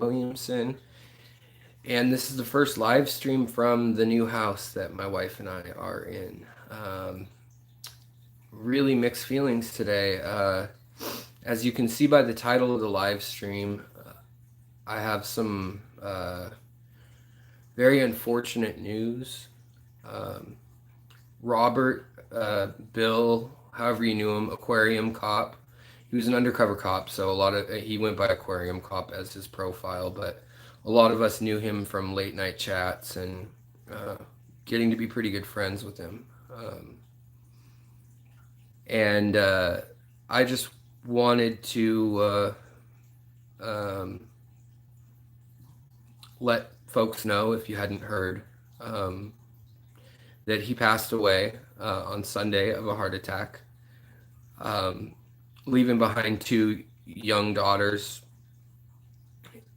Williamson, and this is the first live stream from the new house that my wife and I are in. Really mixed feelings today. As you can see by the title of the live stream, I have some very unfortunate news. Um, Robert, Bill, however you knew him, Aquarium cop. He was an undercover cop, so he went by Aquarium cop as his profile, but a lot of us knew him from late night chats and uh, getting to be pretty good friends with him. And I just wanted to um, let folks know, if you hadn't heard, um, that he passed away on Sunday of a heart attack, um, leaving behind two young daughters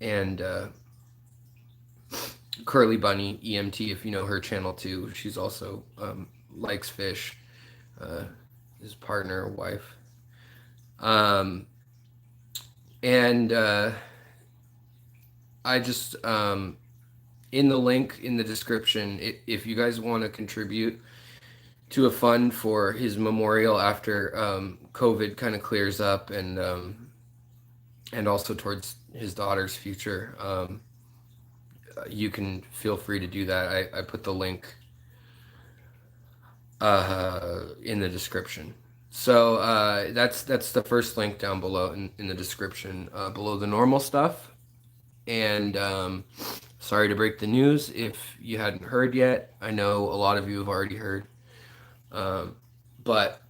and Curly Bunny, EMT, if you know her channel too. She's also likes fish, uh, his partner, wife. Um, and I just, in the link in the description, if you guys want to contribute to a fund for his memorial after COVID kind of clears up, and also towards his daughter's future, you can feel free to do that. I put the link in the description. So that's the first link down below in the description, below the normal stuff. And sorry to break the news if you hadn't heard yet. I know a lot of you have already heard. But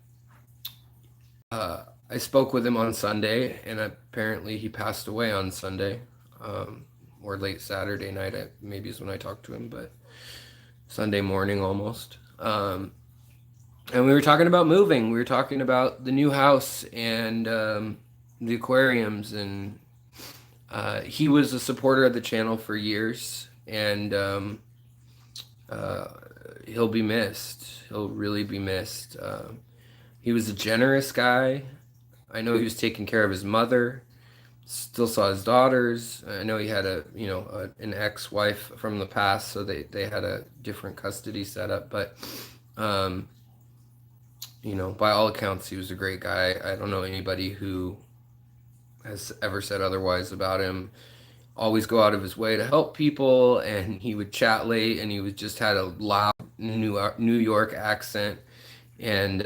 I spoke with him on Sunday, and apparently he passed away on Sunday, or late Saturday night, maybe is when I talked to him, but Sunday morning almost. And we were talking about moving. We were talking about the new house and the aquariums, and he was a supporter of the channel for years, and uh, he'll be missed. He'll really be missed. He was a generous guy. I know he was taking care of his mother. Still saw his daughters. I know he had an ex-wife from the past, so they had a different custody setup. But by all accounts, he was a great guy. I don't know anybody who has ever said otherwise about him. Always go out of his way to help people, and he would chat late, and he was just had a loud New York accent. And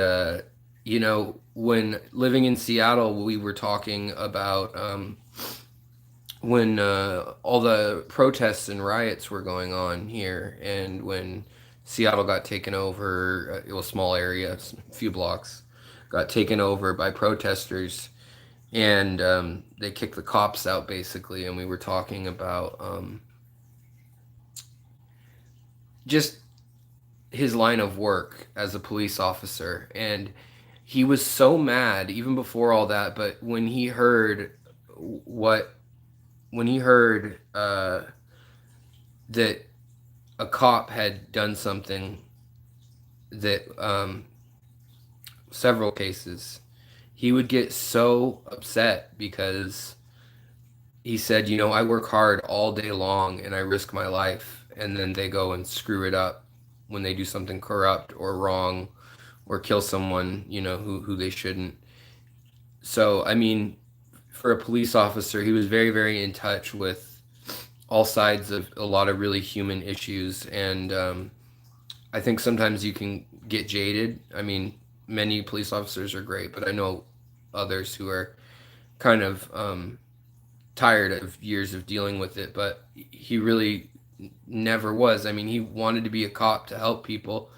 when living in Seattle, we were talking about when all the protests and riots were going on here, and when Seattle got taken over, it was a small area, a few blocks, got taken over by protesters, and they kicked the cops out basically. And we were talking about just his line of work as a police officer, and he was so mad even before all that. But when he heard that a cop had done something, that several cases, he would get so upset, because he said, I work hard all day long and I risk my life, and then they go and screw it up when they do something corrupt or wrong, or kill someone, who they shouldn't. So, I mean, for a police officer, he was very, very in touch with all sides of a lot of really human issues. And I think sometimes you can get jaded. I mean, many police officers are great, but I know others who are kind of tired of years of dealing with it. But he really never was. I mean, he wanted to be a cop to help people.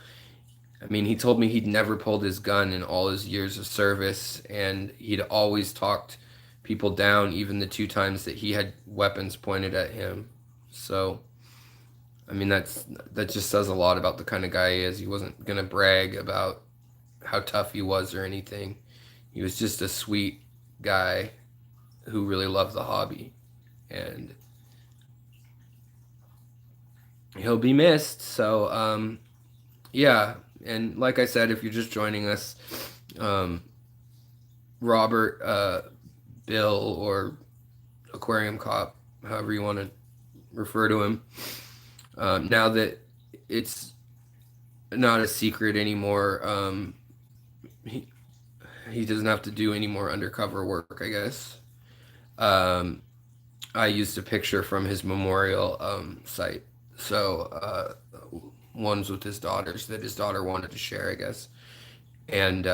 I mean, he told me he'd never pulled his gun in all his years of service, and he'd always talked people down, even the 2 times that he had weapons pointed at him. So, I mean, that just says a lot about the kind of guy he is. He wasn't gonna brag about how tough he was or anything. He was just a sweet guy who really loved the hobby, and he'll be missed. So, yeah. And like I said, if you're just joining us, Robert, Bill, or Aquarium Cop, however you want to refer to him. Now that it's not a secret anymore, he, he doesn't have to do any more undercover work, I guess. Um, I used a picture from his memorial site. So ones with his daughters that his daughter wanted to share, I guess. And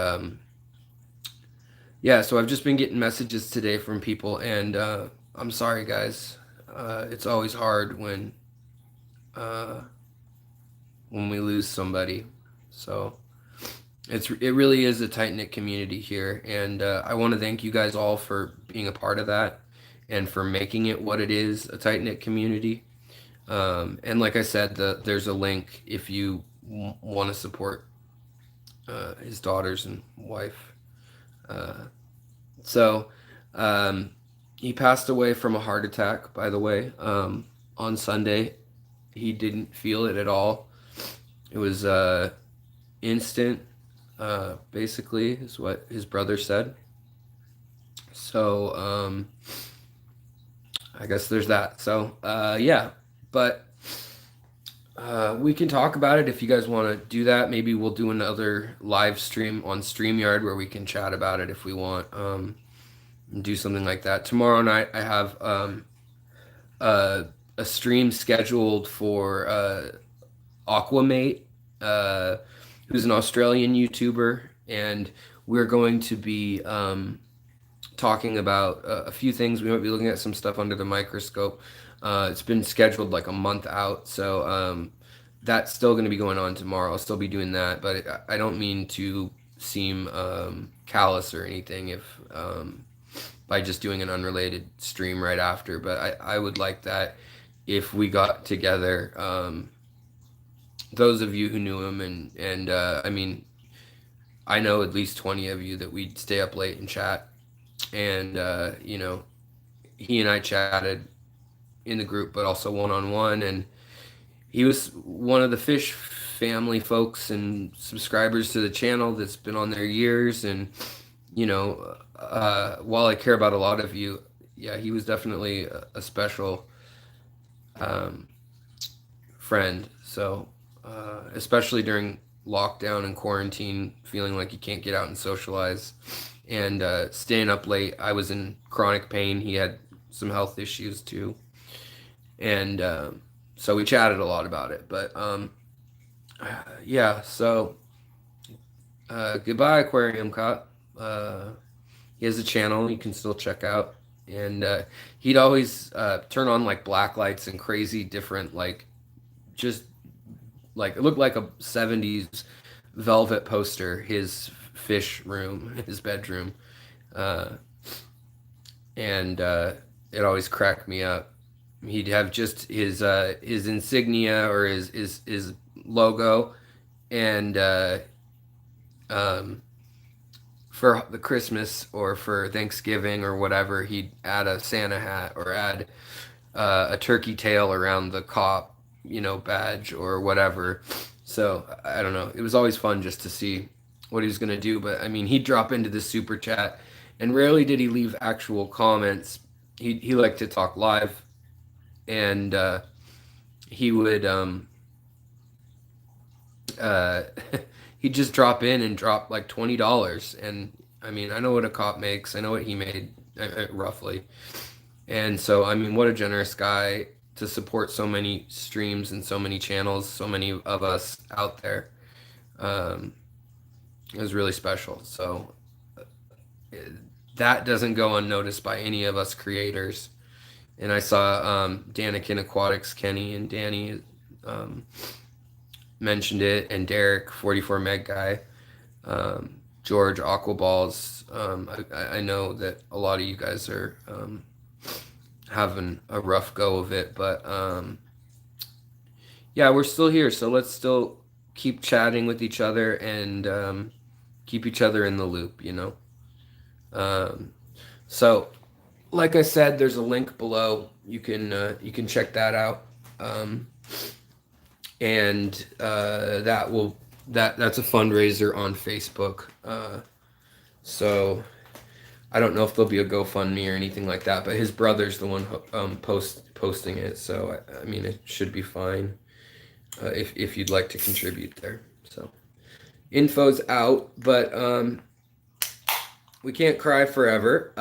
yeah, so I've just been getting messages today from people, and I'm sorry, guys. It's always hard uh, when we lose somebody. So it really is a tight knit community here, and I want to thank you guys all for being a part of that, and for making it what it is, a tight knit community. And like I said, there's a link if you want to support his daughters and wife. Uh, so he passed away from a heart attack, by the way, on Sunday. He didn't feel it at all. It was instant, basically, is what his brother said. So I guess there's that. So yeah, but we can talk about it if you guys want to do that. Maybe we'll do another live stream on StreamYard where we can chat about it if we want. And do something like that. Tomorrow night I have a stream scheduled for Aquamate, who's an Australian YouTuber, and we're going to be talking about a few things. We might be looking at some stuff under the microscope. It's been scheduled like a month out, so that's still going to be going on tomorrow. I'll still be doing that, but I don't mean to seem callous or anything if by just doing an unrelated stream right after. But I would like that if we got together. Those of you who knew him, and I mean, I know at least 20 of you that we'd stay up late and chat. And you know, he and I chatted in the group, but also one-on-one. And he was one of the fish family folks and subscribers to the channel that's been on there years. And you know, while I care about a lot of you, yeah, he was definitely a special friend. So especially during lockdown and quarantine, feeling like you can't get out and socialize, and staying up late. I was in chronic pain. He had some health issues too, and so we chatted a lot about it. But yeah, so goodbye, Aquarium Cop. He has a channel you can still check out, and he'd always turn on like black lights and crazy different, like, just like it looked like a 70s velvet poster, his fish room, his bedroom. And it always cracked me up. He'd have just his insignia or his logo, and for the Christmas or for Thanksgiving or whatever, he'd add a Santa hat or add a turkey tail around the cop, you know, badge or whatever. So I don't know. It was always fun just to see what he was gonna do. But I mean, he'd drop into the super chat, and rarely did he leave actual comments. He liked to talk live, and he would uh, he'd just drop in and drop like $20. And I mean, I know what a cop makes. I know what he made roughly. And so, I mean, what a generous guy to support so many streams and so many channels, so many of us out there. It was really special. So that doesn't go unnoticed by any of us creators. And I saw Danikin Aquatics, Kenny and Danny mentioned it, and Derek, 44 Meg guy, George Aquaballs. I know that a lot of you guys are having a rough go of it, but yeah, we're still here. So let's still keep chatting with each other and keep each other in the loop, you know? So like I said, there's a link below. You can check that out. And that's a fundraiser on Facebook. So I don't know if there'll be a GoFundMe or anything like that, but his brother's the one posting it, so I mean it should be fine if you'd like to contribute there. So info's out, but we can't cry forever.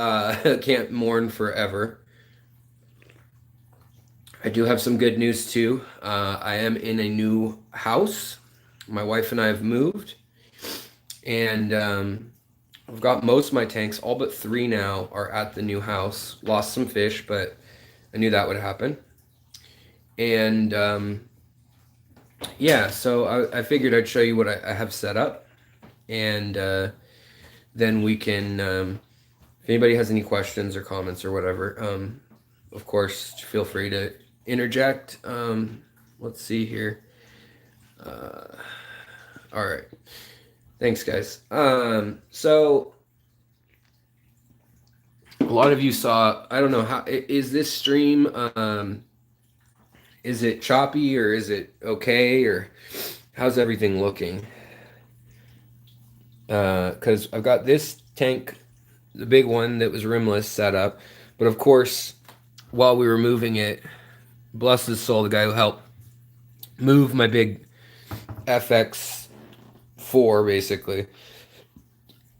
Can't mourn forever. I do have some good news too. I am in a new house. My wife and I have moved, and I've got most of my tanks. All but 3 now are at the new house. Lost some fish, but I knew that would happen. And yeah, so I figured I'd show you what I have set up, and then we can, if anybody has any questions or comments or whatever, of course, feel free to interject. Let's see here. All right. Thanks, guys. So a lot of you saw, I don't know, how is this stream, is it choppy or is it okay, or how's everything looking? Because I've got this tank, the big one that was rimless, set up, but of course, while we were moving it, bless his soul, the guy who helped move my big FX4, basically,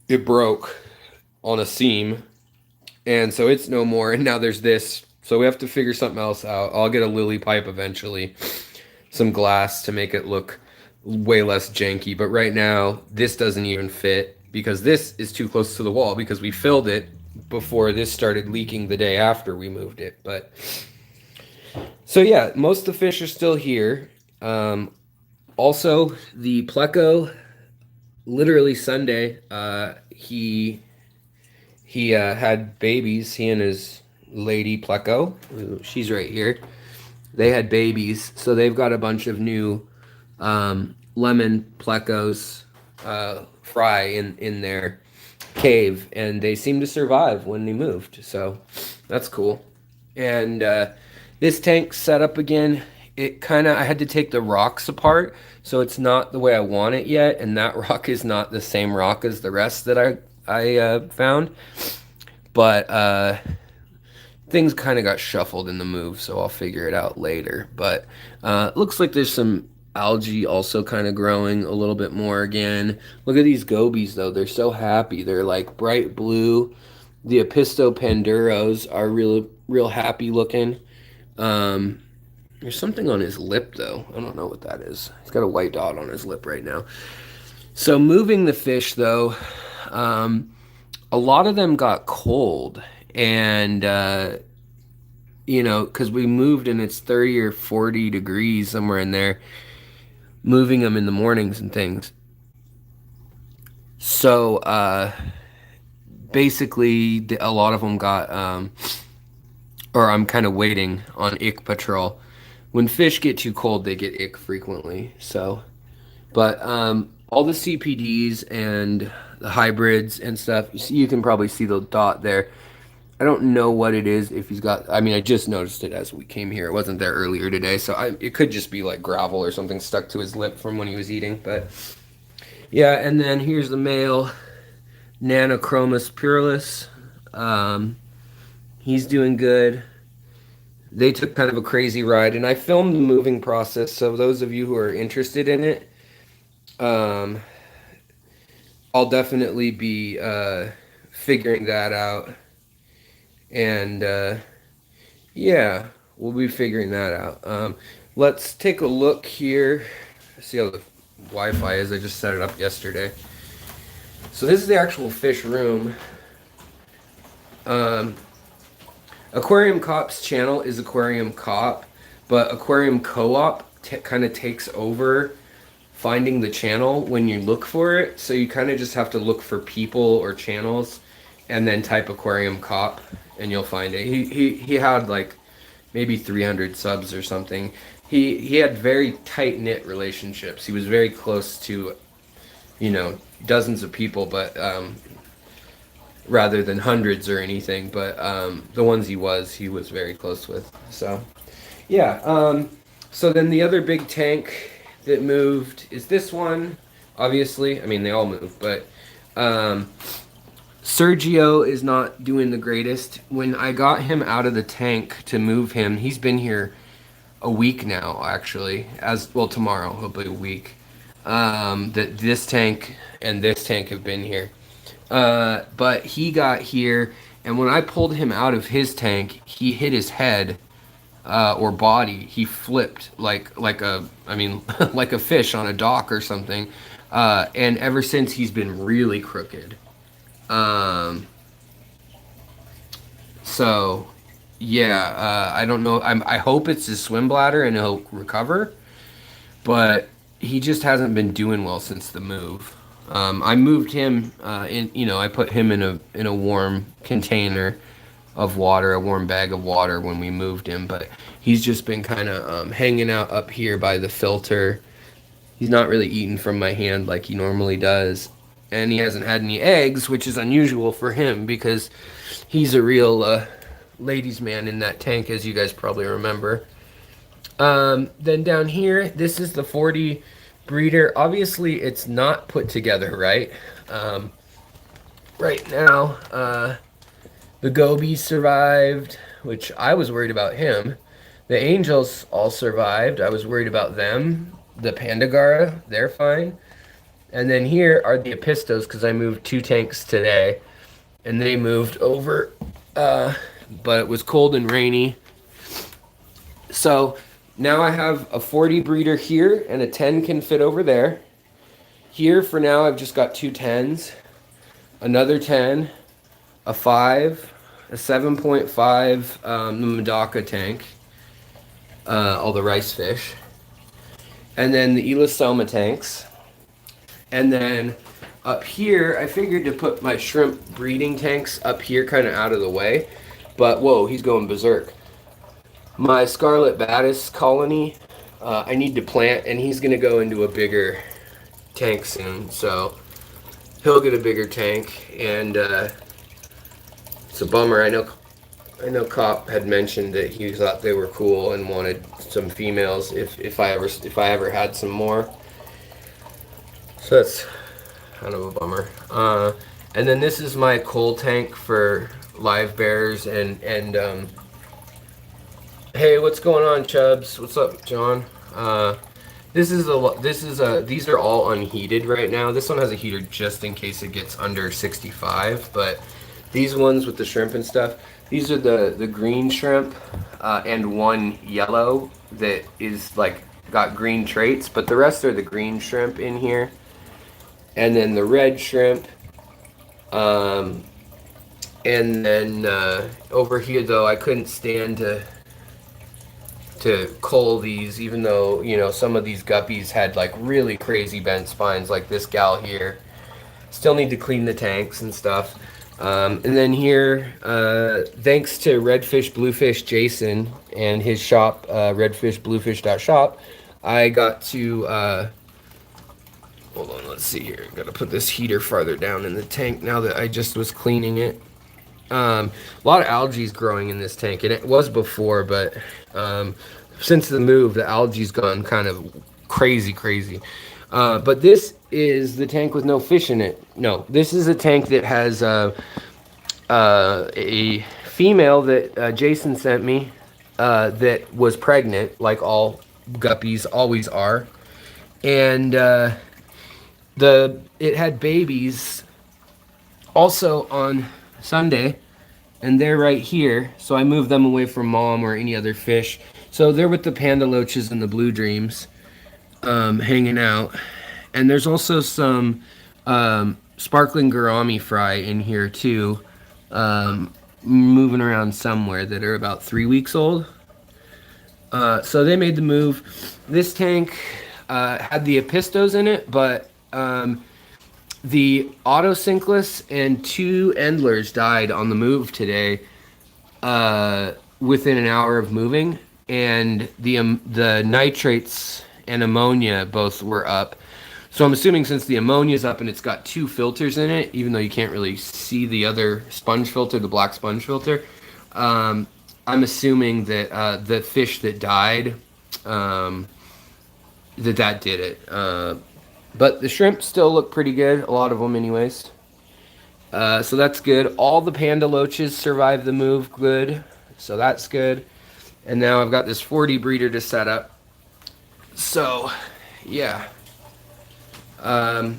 it broke on a seam, and so it's no more, and now there's this, so we have to figure something else out. I'll get a lily pipe eventually, some glass to make it look way less janky, but right now this doesn't even fit because this is too close to the wall because we filled it before this started leaking the day after we moved it. But so yeah, most of the fish are still here. Also the pleco, literally Sunday, he had babies. He and his lady pleco, she's right here, they had babies, so they've got a bunch of new lemon plecos fry in their cave, and they seem to survive when they moved, so that's cool. And this tank set up again, it kind of, I had to take the rocks apart, so it's not the way I want it yet, and that rock is not the same rock as the rest that I found, but things kind of got shuffled in the move, so I'll figure it out later. But looks like there's some algae also kind of growing a little bit more again. Look at these gobies, though. They're so happy. They're like bright blue. The Apistopanduros are real happy looking. There's something on his lip, though. I don't know what that is. He's got a white dot on his lip right now. So moving the fish, though, a lot of them got cold. And, you know, because we moved and it's 30 or 40 degrees, somewhere in there, moving them in the mornings and things. So, basically, a lot of them got, or I'm kind of waiting on ick patrol. When fish get too cold, they get ick frequently. So, but all the CPDs and the hybrids and stuff, you can probably see the dot there. I don't know what it is, if he's got, I mean, I just noticed it as we came here. It wasn't there earlier today, so it could just be like gravel or something stuck to his lip from when he was eating. But yeah, and then here's the male Nanochromis purulus. He's doing good. They took kind of a crazy ride, and I filmed the moving process, so those of you who are interested in it, I'll definitely be figuring that out. And yeah, we'll be figuring that out. Let's take a look here. See how the Wi-Fi is. I just set it up yesterday. So this is the actual fish room. Aquarium Cop's channel is Aquarium Cop, but Aquarium Co-op kind of takes over finding the channel when you look for it. So you kind of just have to look for people or channels and then type Aquarium Cop and you'll find it. He had like maybe 300 subs or something. He had very tight-knit relationships. He was very close to, you know, dozens of people, but rather than hundreds or anything, but the ones he was very close with. So yeah, so then the other big tank that moved is this one, obviously. I mean, they all move, but Sergio is not doing the greatest. When I got him out of the tank to move him, he's been here a week now, actually. As well, tomorrow he'll be a week. That this tank and this tank have been here. But he got here, and when I pulled him out of his tank, he hit his head or body. He flipped like a, I mean, like a fish on a dock or something. And ever since, he's been really crooked. Um, so, yeah, I don't know. I hope it's his swim bladder and he'll recover, but he just hasn't been doing well since the move. I moved him I put him in a warm container of water, a warm bag of water when we moved him, but he's just been kind of hanging out up here by the filter. He's not really eating from my hand like he normally does. And he hasn't had any eggs, which is unusual for him because he's a real ladies' man in that tank, as you guys probably remember. Then down here, this is the 40 breeder. Obviously, it's not put together right. Right now, the Gobies survived, which I was worried about him. The Angels all survived. I was worried about them. The Pandagara, they're fine. And then here are the Epistos, because I moved 2 tanks today. And they moved over, but it was cold and rainy. So now I have a 40 breeder here, and a 10 can fit over there. Here, for now, I've just got 2 10s. Another 10, a 5, a 7.5 the Medaka tank, all the rice fish, and then the Elasoma tanks. And then up here, I figured to put my shrimp breeding tanks up here kind of out of the way, but whoa, he's going berserk. My Scarlet Batis colony, I need to plant, and he's going to go into a bigger tank soon, so he'll get a bigger tank. And it's a bummer. I know Cop had mentioned that he thought they were cool and wanted some females if I ever had some more. So that's kind of a bummer. And then this is my coal tank for live bears and hey, what's going on, Chubbs? What's up, John? These are all unheated right now. This one has a heater just in case it gets under 65, but these ones with the shrimp and stuff, these are the green shrimp and one yellow that is like got green traits, but the rest are the green shrimp in here. And then the red shrimp. And then over here, though, I couldn't stand to cull these, even though, you know, some of these guppies had like really crazy bent spines, like this gal here. Still need to clean the tanks and stuff. And then here, thanks to Redfish Bluefish Jason and his shop, redfishbluefish.shop, I got to hold on, let's see here. Gotta put this heater farther down in the tank now that I just was cleaning it. A lot of algae's growing in this tank, and it was before, but since the move, the algae's gone kind of crazy. But this is the tank with no fish in it. No, this is a tank that has a female that Jason sent me that was pregnant, like all guppies always are, and it had babies also on Sunday, and they're right here. So I moved them away from mom or any other fish. So they're with the panda loaches and the blue dreams, hanging out. And there's also some sparkling gourami fry in here too, moving around somewhere, that are about 3 weeks old. So they made the move. This tank had the Epistos in it, but the Autosynclus and 2 Endlers died on the move today, within an hour of moving, and the nitrates and ammonia both were up. So I'm assuming since the ammonia's up and it's got 2 filters in it, even though you can't really see the other sponge filter, the black sponge filter, I'm assuming that the fish that died, that did it. But the shrimp still look pretty good, a lot of them anyways. So that's good. All the panda loaches survived the move good. So that's good. And now I've got this 40 breeder to set up. So, yeah. Um,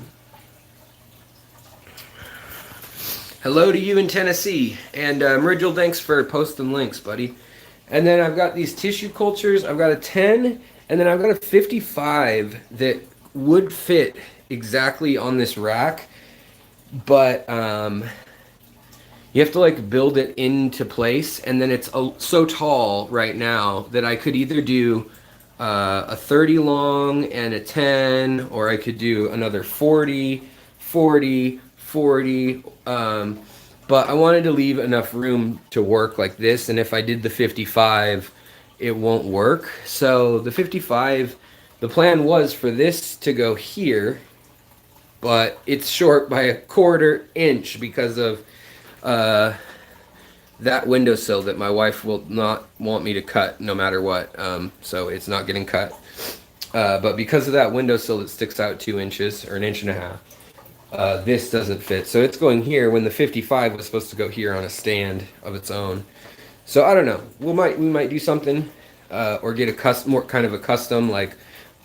Hello to you in Tennessee. And Rigel, thanks for posting links, buddy. And then I've got these tissue cultures. I've got a 10, and then I've got a 55 that would fit exactly on this rack. But you have to like build it into place, and then it's so tall right now that I could either do a 30 long and a 10, or I could do another 40, 40, 40. But I wanted to leave enough room to work like this, and if I did the 55, it won't work. So the 55, the plan was for this to go here, but it's short by a 1/4 inch because of uh, that windowsill that my wife will not want me to cut no matter what. So it's not getting cut. But because of that windowsill that sticks out 2 inches or an inch and a half, this doesn't fit. So it's going here when the 55 was supposed to go here on a stand of its own. So I don't know. We might do something, or get a more kind of a custom, like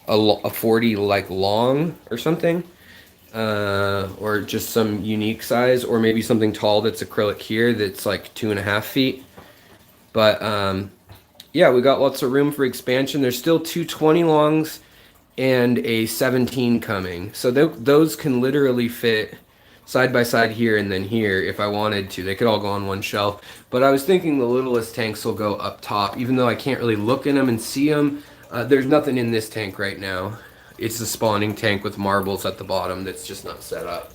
a 40 like long or something. Or just some unique size, or maybe something tall that's acrylic here that's like 2.5 feet. But yeah, we got lots of room for expansion. There's still two 20 longs and a 17 coming, so those can literally fit side by side here and then here if I wanted to. They could all go on one shelf. But I was thinking the littlest tanks will go up top, even though I can't really look in them and see them. There's nothing in this tank right now. It's the spawning tank with marbles at the bottom that's just not set up.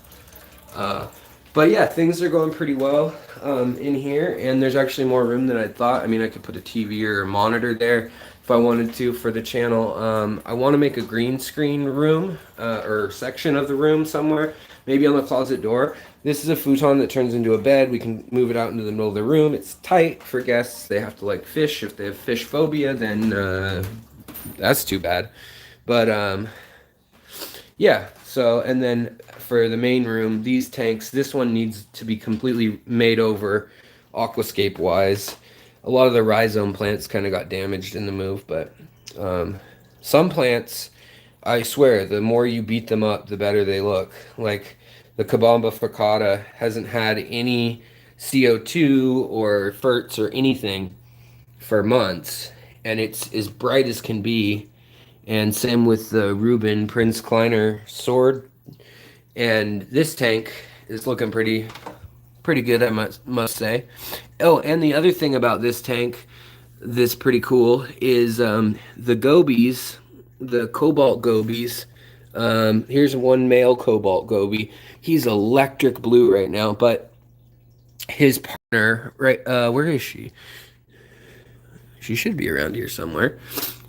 But yeah, things are going pretty well in here, and there's actually more room than I thought. I mean, I could put a TV or a monitor there if I wanted to for the channel. I want to make a green screen room or section of the room somewhere, maybe on the closet door. This is a futon that turns into a bed. We can move it out into the middle of the room. It's tight for guests. They have to like fish. If they have fish phobia, then that's too bad. But yeah, so, and then for the main room, these tanks, this one needs to be completely made over aquascape wise. A lot of the rhizome plants kind of got damaged in the move, but some plants, I swear, the more you beat them up, the better they look. Like the Kabamba facata hasn't had any CO2 or ferts or anything for months, and it's as bright as can be. And same with the Reuben Prince Kleiner sword. And this tank is looking pretty good, I must say. Oh, and the other thing about this tank that's pretty cool is the gobies, the cobalt gobies. Here's one male cobalt goby. He's electric blue right now, but his partner, right, where is she? She should be around here somewhere.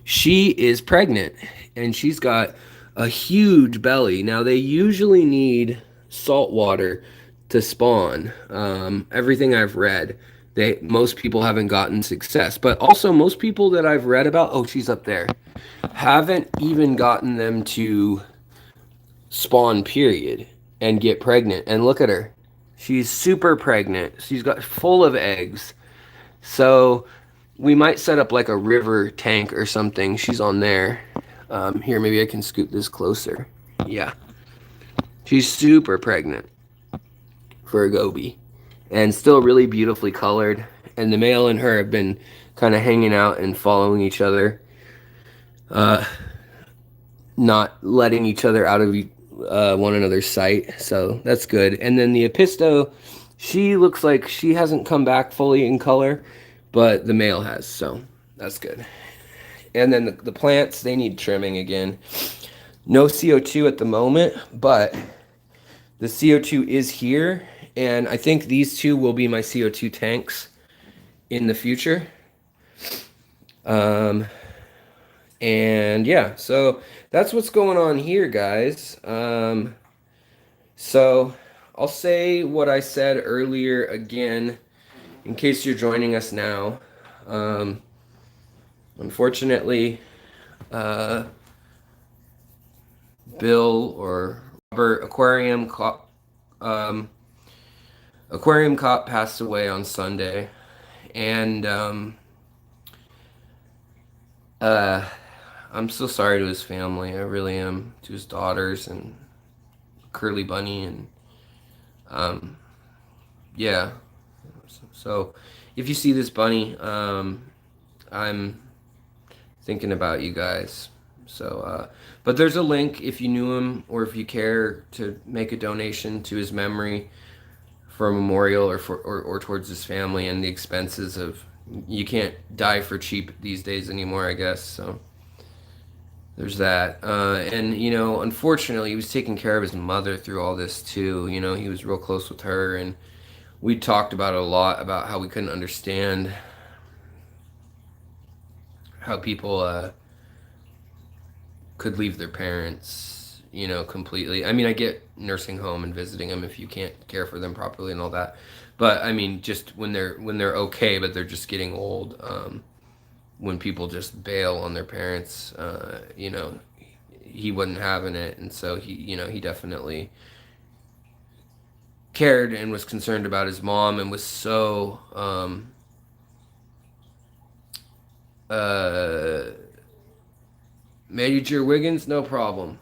She is pregnant, and she's got a huge belly. Now, they usually need salt water to spawn. Everything I've read, most people haven't gotten success. But also, most people that I've read about, oh, she's up there, haven't even gotten them to spawn, period, and get pregnant. And look at her. She's super pregnant. She's got full of eggs. So we might set up like a river tank or something. She's on there. Here, maybe I can scoot this closer. Yeah. She's super pregnant for a goby and still really beautifully colored. And the male and her have been kind of hanging out and following each other, not letting each other out of one another's sight. So that's good. And then the Episto, she looks like she hasn't come back fully in color, but the male has, so that's good. And then the plants, they need trimming again. No CO2 at the moment, but the CO2 is here, and I think these two will be my CO2 tanks in the future. And yeah, so that's what's going on here, guys. So I'll say what I said earlier again, in case you're joining us now. Unfortunately, Bill or Robert Aquarium Aquarium cop passed away on Sunday, and uh, I'm so sorry to his family. I really am. To his daughters and Curly Bunny, and um, yeah. So, if you see this bunny, I'm thinking about you guys. So, but there's a link if you knew him or if you care to make a donation to his memory for a memorial or towards his family and the expenses of. You can't die for cheap these days anymore, I guess. So there's that. And unfortunately, he was taking care of his mother through all this too. He was real close with her, and we talked about it a lot about how we couldn't understand how people could leave their parents, completely. I mean, I get nursing home and visiting them if you can't care for them properly and all that. But I mean, just when they're okay, but they're just getting old. When people just bail on their parents, he wasn't having it, and so he definitely cared and was concerned about his mom and was so uh Major Wiggins, no problem.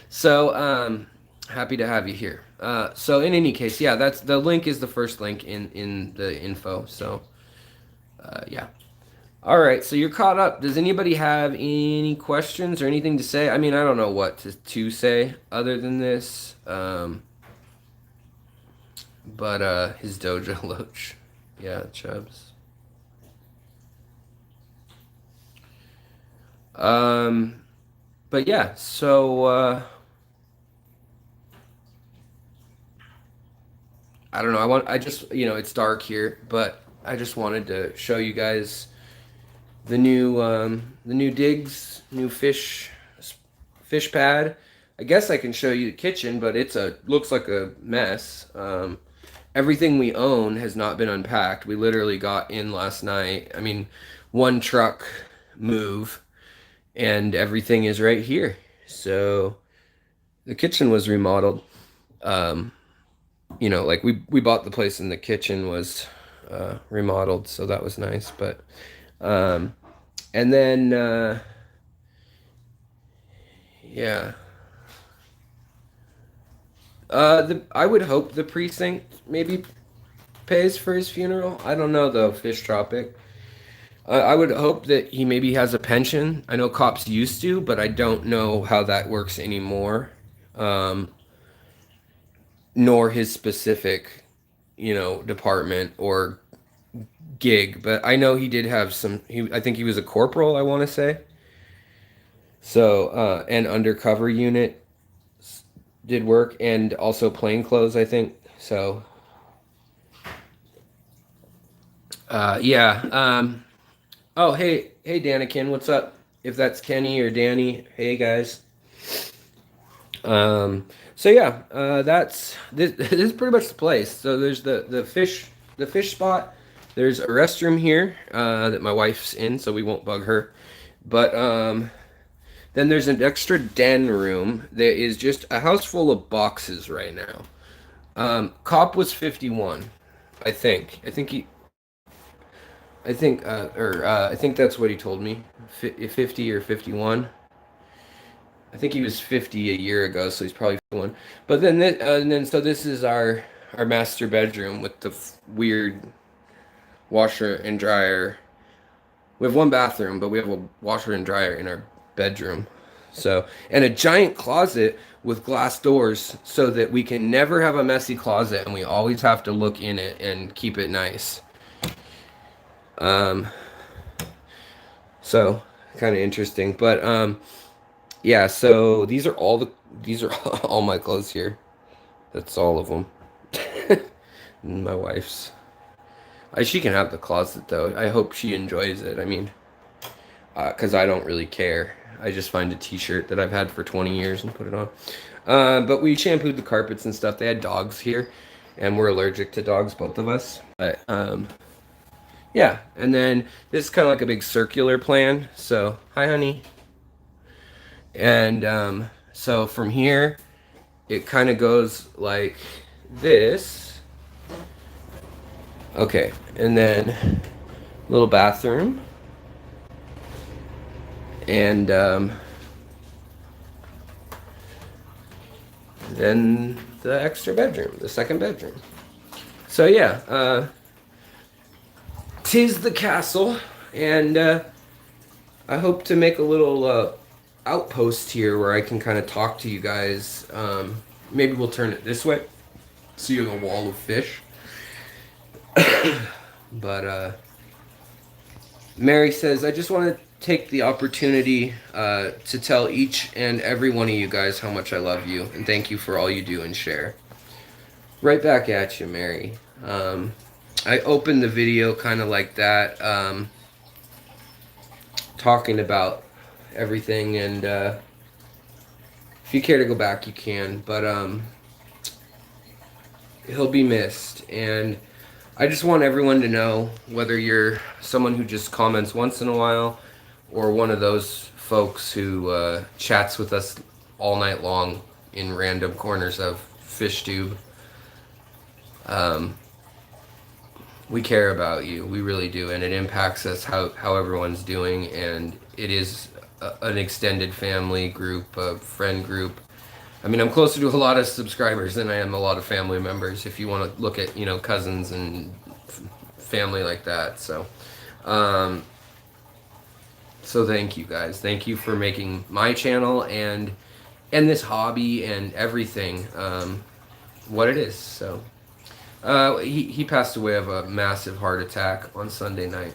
So happy to have you here. So in any case, yeah, that's the link is the first link in the info. So yeah. All right, so you're caught up. Does anybody have any questions or anything to say? I mean, I don't know what to say other than this. But his dojo loach. Yeah, Chubbs. Um but yeah, so I don't know. I just, it's dark here, but I just wanted to show you guys the new digs, new fish pad. I guess I can show you the kitchen, but looks like a mess. Everything we own has not been unpacked. We literally got in last night. I mean, one truck move, and everything is right here. So the kitchen was remodeled. Um, like we bought the place and the kitchen was remodeled, so that was nice. But um, and then yeah, I would hope the precinct maybe pays for his funeral. I don't know though, Fish Tropic. I would hope that he maybe has a pension. I know cops used to, but I don't know how that works anymore. Um, Nor his specific, department or gig. But I know he did have some. I think he was a corporal, I want to say. So, and undercover unit did work, and also plainclothes, I think. So, yeah. Oh, hey, Danikin, what's up? If that's Kenny or Danny, hey guys. So yeah, that's this. This is pretty much the place. So there's the fish spot. There's a restroom here that my wife's in, so we won't bug her. But then there's an extra den room. There is just a house full of boxes right now. Cop was 51, I think. I think that's what he told me. 50 or 51. I think he was 50 a year ago, so he's probably 51. But then so this is our master bedroom with the weird washer and dryer. We have one bathroom, but we have a washer and dryer in our bedroom. So, and a giant closet with glass doors so that we can never have a messy closet and we always have to look in it and keep it nice. Um, so kind of interesting, but yeah, so these are all my clothes here. That's all of them. My wife's. She can have the closet though. I hope she enjoys it. I mean, because I don't really care. I just find a t-shirt that I've had for 20 years and put it on. But we shampooed the carpets and stuff. They had dogs here, and we're allergic to dogs, both of us. But yeah, and then this is kind of like a big circular plan. So, hi, honey. And so from here, it kind of goes like this. Okay, and then little bathroom, and then the extra bedroom, the second bedroom. So yeah, 'tis the castle, and I hope to make a little outpost here where I can kind of talk to you guys. Maybe we'll turn it this way, so you have a wall of fish. But Mary says, I just want to take the opportunity to tell each and every one of you guys how much I love you and thank you for all you do and share. Right back at you, Mary. I opened the video kind of like that, talking about everything, and if you care to go back, you can, but he'll be missed, and I just want everyone to know, whether you're someone who just comments once in a while or one of those folks who chats with us all night long in random corners of FishTube, we care about you. We really do, and it impacts us how everyone's doing, and it is an extended family group, a friend group. I mean, I'm closer to a lot of subscribers than I am a lot of family members, if you want to look at, you know, cousins and family like that. So, so thank you guys. Thank you for making my channel and this hobby and everything what it is. So, he passed away of a massive heart attack on Sunday night,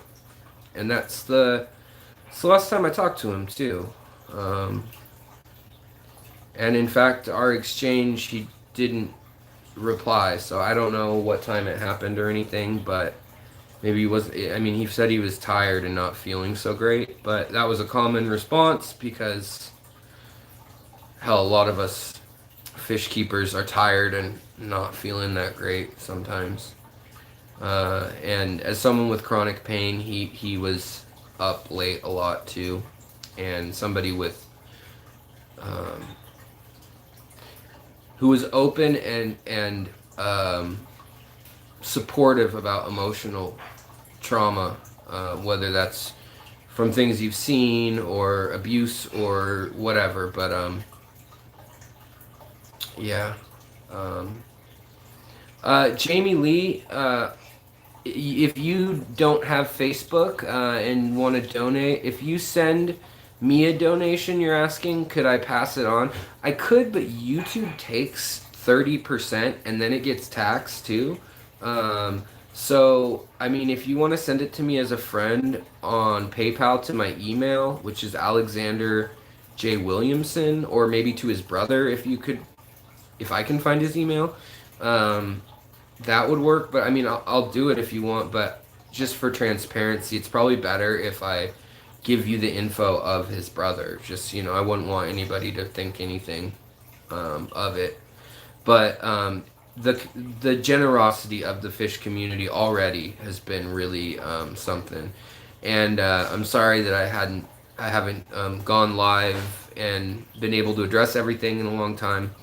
and it's the last time I talked to him too. And in fact, our exchange, he didn't reply, so I don't know what time it happened or anything, but maybe he was, I mean, he said he was tired and not feeling so great, but that was a common response because, hell, a lot of us fish keepers are tired and not feeling that great sometimes. And as someone with chronic pain, he was up late a lot too, and somebody with who was open and supportive about emotional trauma, whether that's from things you've seen or abuse or whatever. But yeah. Jamie Lee, if you don't have Facebook and want to donate, if you send me a donation, you're asking, could I pass it on? I could, but YouTube takes 30% and then it gets taxed too. So, I mean, if you want to send it to me as a friend on PayPal to my email, which is Alexander J. Williamson, or maybe to his brother, if I can find his email, that would work. But I mean, I'll do it if you want, but just for transparency, it's probably better if I give you the info of his brother. Just, you know, I wouldn't want anybody to think anything of it. But the generosity of the fish community already has been really something. And I'm sorry that I haven't gone live and been able to address everything in a long time.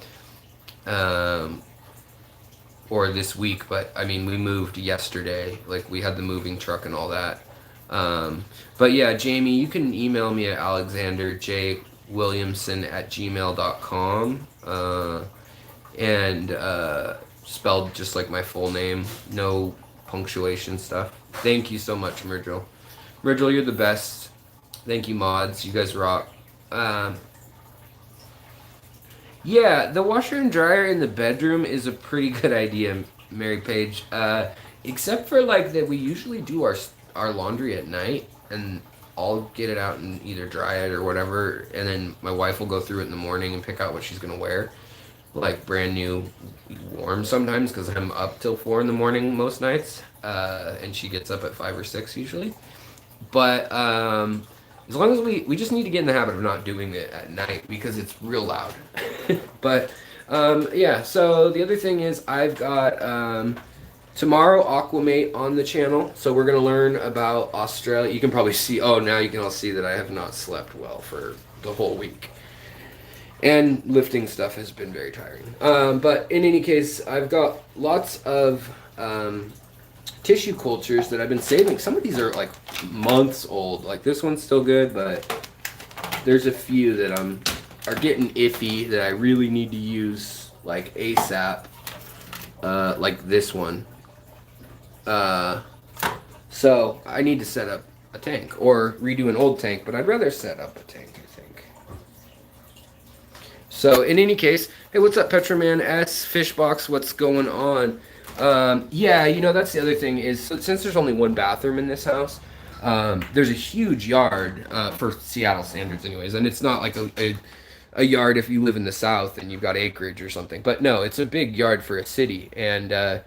Or this week, but I mean, we moved yesterday. Like, we had the moving truck and all that. But yeah, Jamie, you can email me at alexanderjwilliamson@gmail.com, and spelled just like my full name, no punctuation stuff. Thank you so much, Myrtle. Myrtle, you're the best. Thank you, mods. You guys rock. Yeah, the washer and dryer in the bedroom is a pretty good idea, Mary Page. Except for like that, we usually do our laundry at night, and I'll get it out and either dry it or whatever, and then my wife will go through it in the morning and pick out what she's gonna wear, like brand new, warm sometimes because I'm up till 4 in the morning most nights, and she gets up at 5 or 6 usually. But as long as we just need to get in the habit of not doing it at night because it's real loud. But yeah, so the other thing is I've got tomorrow Aquamate on the channel, so we're gonna learn about Australia. You can probably see, oh, now you can all see that I have not slept well for the whole week, and lifting stuff has been very tiring. But in any case, I've got lots of tissue cultures that I've been saving. Some of these are like months old. Like this one's still good, but there's a few that are getting iffy that I really need to use like ASAP. Like this one. So I need to set up a tank or redo an old tank, but I'd rather set up a tank, I think. So in any case, hey, what's up, Petroman S Fishbox? What's going on? Yeah, you know, that's the other thing is since there's only one bathroom in this house, there's a huge yard for Seattle standards, anyways, and it's not like a yard if you live in the South and you've got acreage or something. But no, it's a big yard for a city, and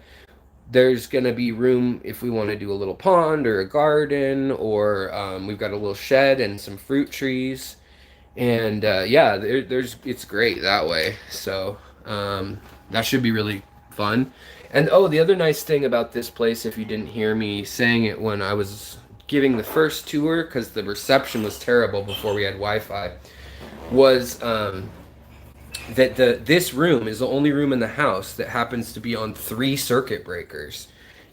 there's gonna be room if we want to do a little pond or a garden, or we've got a little shed and some fruit trees, and yeah, it's great that way. So that should be really fun. And oh, the other nice thing about this place, if you didn't hear me saying it when I was giving the first tour, because the reception was terrible before we had Wi-Fi, was that this room is the only room in the house that happens to be on 3 circuit breakers,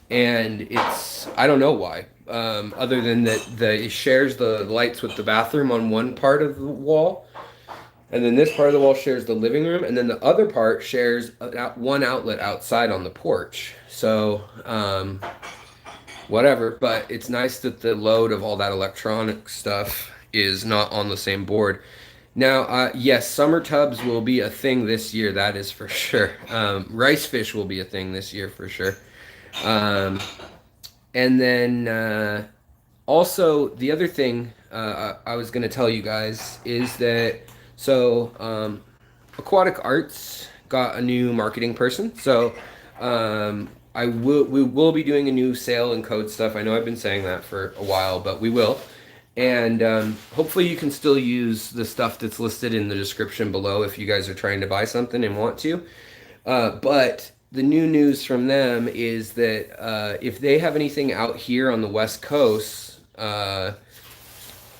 and it's I don't know why, other than that it shares the lights with the bathroom on one part of the wall, and then this part of the wall shares the living room, and then the other part shares one outlet outside on the porch. So whatever, but it's nice that the load of all that electronic stuff is not on the same board. Now, yes, summer tubs will be a thing this year, that is for sure. Rice fish will be a thing this year for sure. And then also the other thing I was going to tell you guys is that Aquatic Arts got a new marketing person. So we will be doing a new sale and code stuff. I know I've been saying that for a while, but we will. And hopefully you can still use the stuff that's listed in the description below if you guys are trying to buy something and want to. But the new news from them is that if they have anything out here on the West Coast, I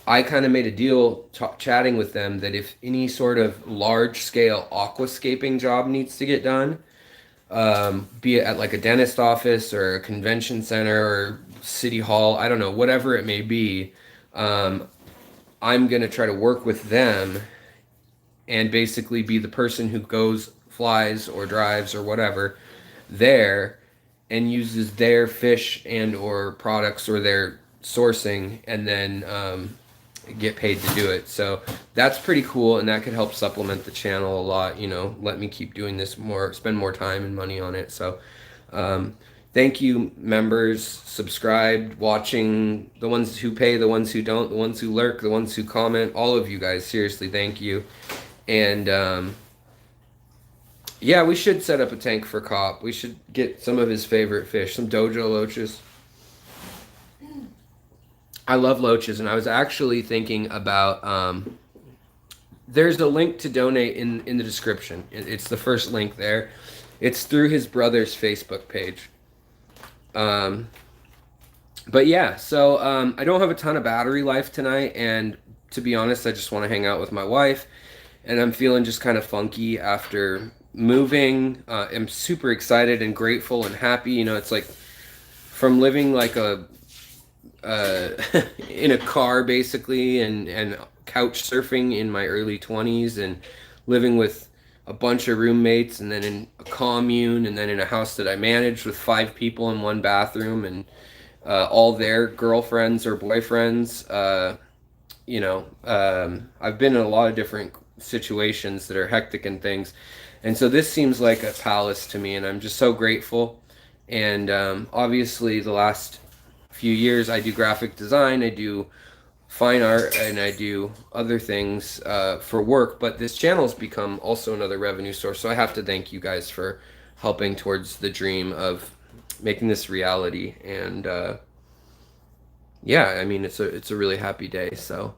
kind of made a deal chatting with them that if any sort of large-scale aquascaping job needs to get done, be it at like a dentist office or a convention center or city hall, I don't know, whatever it may be, I'm going to try to work with them and basically be the person who goes, flies, or drives, or whatever, there, and uses their fish and or products or their sourcing, and then get paid to do it. So that's pretty cool, and that could help supplement the channel a lot, you know, let me keep doing this more, spend more time and money on it. So thank you, members, subscribed, watching, the ones who pay, the ones who don't, the ones who lurk, the ones who comment, all of you guys, seriously, thank you. And yeah, we should set up a tank for Cop. We should get some of his favorite fish, some dojo loaches. I love loaches, and I was actually thinking about, there's a link to donate in the description. It's the first link there. It's through his brother's Facebook page. But yeah, so I don't have a ton of battery life tonight, and to be honest, I just want to hang out with my wife, and I'm feeling just kind of funky after moving. I'm super excited and grateful and happy. You know, it's like from living like a in a car basically, and couch surfing in my early 20s, and living with a bunch of roommates, and then in a commune, and then in a house that I managed with 5 people in one bathroom, and all their girlfriends or boyfriends. You know, I've been in a lot of different situations that are hectic and things, and so this seems like a palace to me, and I'm just so grateful. And obviously the last few years I do graphic design, I do fine art, and I do other things for work, but this channel's become also another revenue source. So I have to thank you guys for helping towards the dream of making this reality. And yeah, I mean, it's a really happy day. So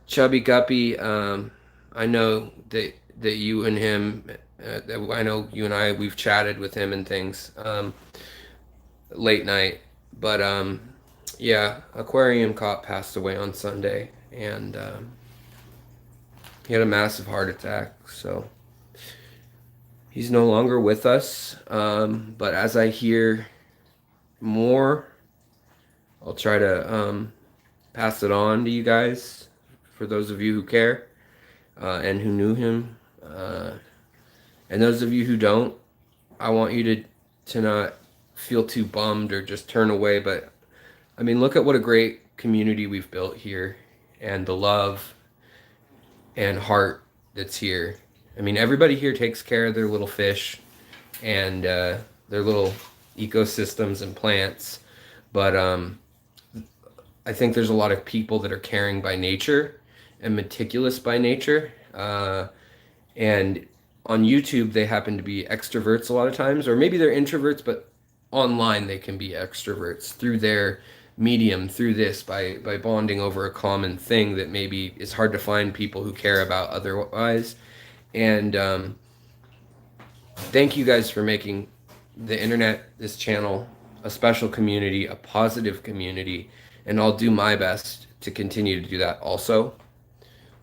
Chubby Guppy, I know that you and him, I know you and I, we've chatted with him and things late night, but yeah, Aquarium Cop passed away on Sunday, and he had a massive heart attack, so he's no longer with us. But as I hear more, I'll try to pass it on to you guys, for those of you who care and who knew him. And those of you who don't, I want you to not feel too bummed or just turn away. But I mean, look at what a great community we've built here, and the love and heart that's here. I mean, everybody here takes care of their little fish and their little ecosystems and plants. But I think there's a lot of people that are caring by nature and meticulous by nature. And on YouTube, they happen to be extroverts a lot of times, or maybe they're introverts, but online they can be extroverts through their medium, through this, by bonding over a common thing that maybe is hard to find people who care about otherwise. And thank you guys for making the internet, this channel, a special community, a positive community, and I'll do my best to continue to do that also.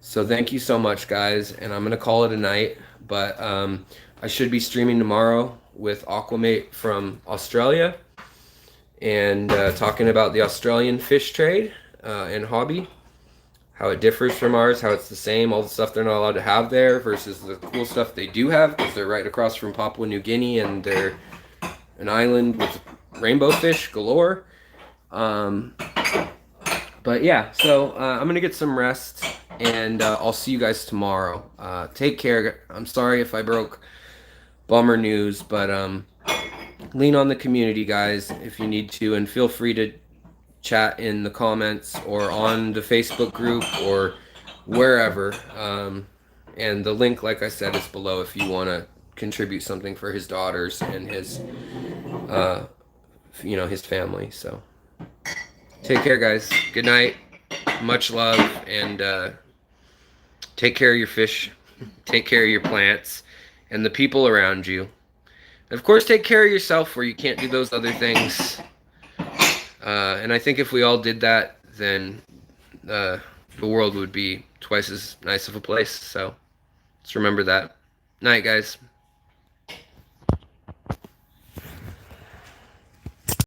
So thank you so much, guys, and I'm gonna call it a night. But I should be streaming tomorrow with Aquamate from Australia, and talking about the Australian fish trade and hobby, how it differs from ours, how it's the same, all the stuff they're not allowed to have there versus the cool stuff they do have, because they're right across from Papua New Guinea and they're an island with rainbow fish galore. But yeah, so I'm gonna get some rest, and I'll see you guys tomorrow. Take care. I'm sorry if I broke bummer news, but lean on the community, guys, if you need to, and feel free to chat in the comments or on the Facebook group or wherever. And the link, like I said, is below if you want to contribute something for his daughters and his, his family. So take care, guys. Good night. Much love, and take care of your fish. Take care of your plants and the people around you. And of course, take care of yourself where you can't do those other things. And I think if we all did that, then the world would be twice as nice of a place. So let's remember that. Night, guys.